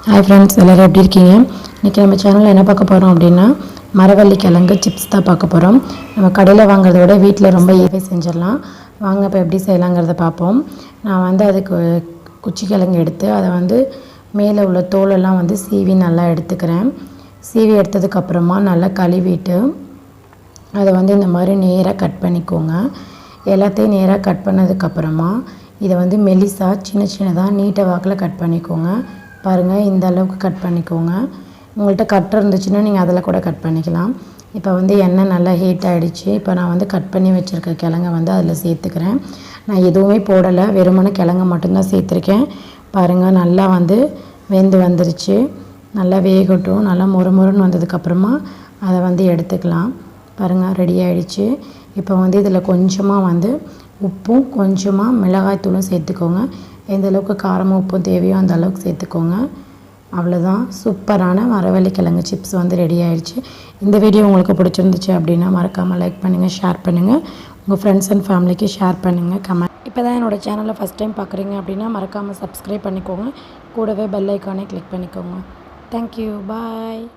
Hi friends, எல்லோரும் எப்படி இருக்கீங்க? இன்றைக்கி நம்ம சேனலில் என்ன பார்க்க போகிறோம் அப்படின்னா மரவள்ளி கிழங்கு சிப்ஸ் தான் பார்க்க போகிறோம். நம்ம கடையில் வாங்குறத விட வீட்டில் ரொம்ப ஈஸியாக செஞ்சிடலாம். வாங்க இப்போ எப்படி செய்யலாங்கிறத பார்ப்போம். நான் அதுக்கு குச்சி கிழங்கு எடுத்து அதை மேலே உள்ள தோலெல்லாம் சீவி நல்லா எடுத்துக்கிறேன். சீவி எடுத்ததுக்கப்புறமா நல்லா கழுவிட்டு அதை இந்த மாதிரி நேராக கட் பண்ணிக்கோங்க. எல்லாத்தையும் நேராக கட் பண்ணதுக்கப்புறமா இதை மெலிசாக சின்ன சின்னதாக நீட்டை வாக்கில் கட் பண்ணிக்கோங்க. பாருங்கள், இந்த அளவுக்கு கட் பண்ணிக்கோங்க. உங்கள்கிட்ட கட்டர் இருந்துச்சுன்னா நீங்கள் அதில் கூட கட் பண்ணிக்கலாம். இப்போ எண்ணெய் நல்லா ஹீட் ஆகிடுச்சு. இப்போ நான் கட் பண்ணி வச்சுருக்க கிழங்க அதில் சேர்த்துக்கிறேன். நான் எதுவுமே போடலை, வெறுமனே கிழங்க மட்டும்தான் சேர்த்துருக்கேன். பாருங்கள், நல்லா வெந்து வந்துருச்சு. நல்லா வேகட்டும். நல்லா மொறுமொறுன்னு வந்ததுக்கப்புறமா அதை எடுத்துக்கலாம். பாருங்கள், ரெடி ஆகிடுச்சு. இப்போ இதில் கொஞ்சமாக உப்பும் கொஞ்சமாக மிளகாய்த்தூளும் சேர்த்துக்கோங்க. எந்த அளவுக்கு காரமும் உப்பும் தேவையோ அந்த அளவுக்கு சேர்த்துக்கோங்க. அவ்வளோதான், சூப்பரான மரவள்ளி கிழங்கு சிப்ஸ் ரெடி ஆகிடுச்சு. இந்த வீடியோ உங்களுக்கு பிடிச்சிருந்துச்சு அப்படின்னா மறக்காமல் லைக் பண்ணுங்கள், ஷேர் பண்ணுங்கள், உங்கள் ஃப்ரெண்ட்ஸ் அண்ட் ஃபேமிலிக்கு ஷேர் பண்ணுங்கள், கமெண்ட். இப்போ தான் என்னோடய சேனலை ஃபஸ்ட் டைம் பார்க்குறீங்க அப்படின்னா மறக்காமல் சப்ஸ்கிரைப் பண்ணிக்கோங்க. கூடவே பெல் ஐக்கானே கிளிக் பண்ணிக்கோங்க. தேங்க்யூ, பாய்.